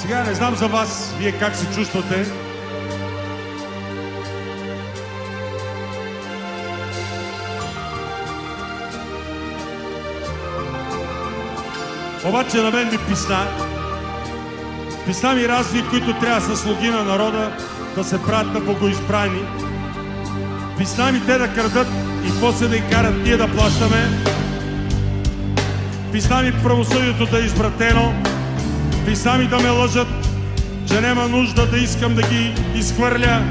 Сега не знам за вас, вие как се чувствате. Обаче на мен ми писна. Писна ми разни, които трябва да са слуги на народа, да се правят на богоизбрани. Писна ми те да крадат и после да ги карат ние да плащаме. Писна ми правосъдието да е извратено. Писна ми да ме лъжат, че няма нужда да искам да ги изхвърля.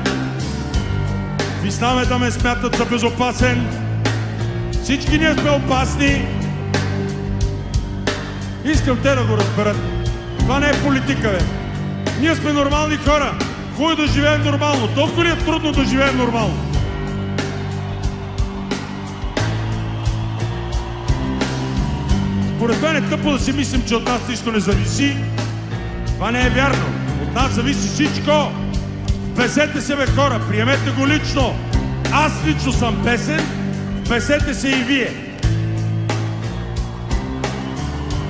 Писна ме да ме смятат за безопасен. Всички ние сме опасни. Искам те да го разберат. Това не е политика, бе. Ние сме нормални хора. Хубаво да живеем нормално. Толкова ли е трудно да живеем нормално? Според мен е тъпо да си мислим, че от нас нищо не зависи. Това не е вярно. От нас зависи всичко. Впесете се, бе, хора. Приемете го лично. Аз лично съм бесен. Впесете се и вие.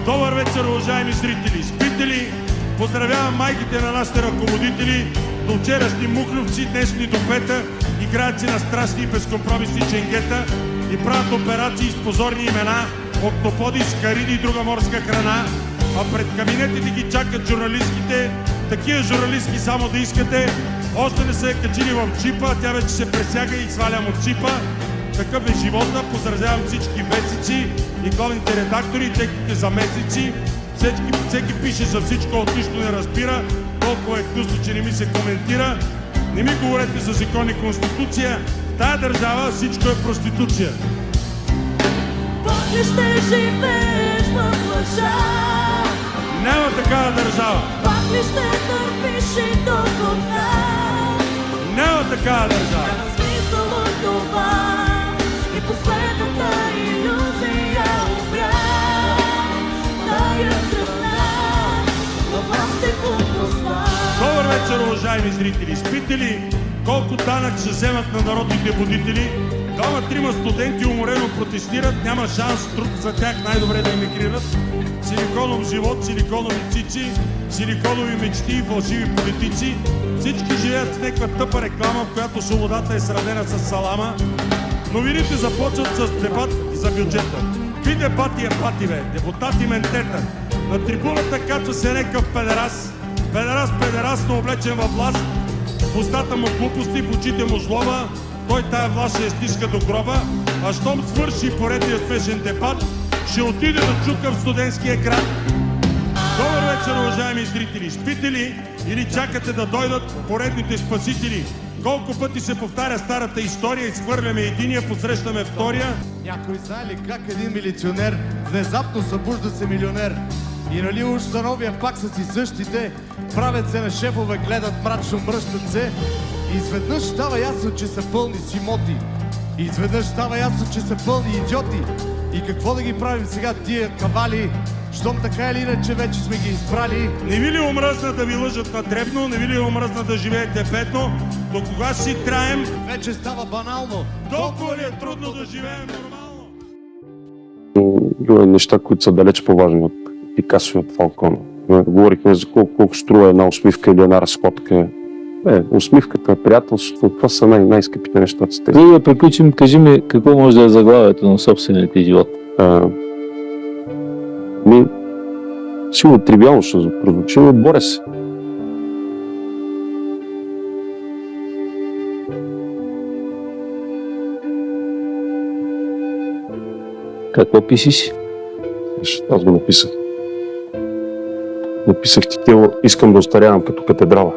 Добър вечер, уважаеми зрители! Спите ли? Поздравявам майките на нашите ръководители, до вчерашни мухлювци, днешни до пета, играят си на страшни и безкомпромисни ченгета и правят операции с позорни имена, октоподи, скариди и друга морска храна, а пред кабинетите ги чакат журналистките, такива журналистки само да искате, още не са я качили в джипа, тя вече се пресяга и свалям от джипа. Такъв е живота. Поздравявам всички вестници и главните редактори, и техните заместници. Всеки пише за всичко, от нищо не разбира. Толкова е гнусно, че не ми се коментира. Не ми говорете за закон и конституция. В тая държава всичко е проституция. Пак ли ще живееш в лъжа? Няма такава държава. Пак ли ще търпиш и до конца? Няма такава държава. Няма смисъл от това. И последната иллюзия умря. Тая сръвна, но аз те глупостта. Добър вечер, уважаеми зрители! Спите ли колко данък ще вземат на народните будители? Двама-трима студенти уморено протестират, няма шанс труд за тях, най-добре да емигрират. Силиконов живот, силиконови цици, силиконови мечти и фалшиви политици. Всички живеят в някаква тъпа реклама, в която свободата е сравнена с салама. Новините започват с дебат за бюджета. Какви дебати е пати, бе? Депутати ментета. На трибуната качва се някакъв педерас. Педерас, но облечен във власт. В устата му глупости, в очите му злоба. Той тая власт ще я стиска до гроба. А щом свърши поредния спешен дебат, ще отиде да чука в студентския град. Добър вечер, уважаеми зрители! Спите ли или чакате да дойдат поредните спасители? Колко пъти се повтаря старата история, изхвърляме единия, посрещаме втория. Някой знае ли как един милиционер внезапно събужда се милионер? И нали уж за новия пак са си същите, правят се на шефове, гледат мрачно, мръщат се. И изведнъж става ясно, че са пълни с имоти. И изведнъж става ясно, че са пълни идиоти. И какво да ги правим сега тия кавали, щом така или иначе вече сме ги избрали? Не ви ли омръзна да ви лъжат на дребно? Не ви ли омръзна да живеете бедно? До кога ще си траем? Вече става банално. Толкова ли е трудно да живеем нормално? Други неща, които са далеч по-важни от Пикасо и от Фалконе. Говорихме за колко струва една усмивка или една разходка. Усмивката, приятелството, това са най-скъпите неща. За да приключим, кажи ми какво може да е заглавието на собствения ти живот? Силно тривиално ще прозвучи, но боря се. Какво пишеш? Аз го написах. Написах ти, искам да остарявам като катедрала.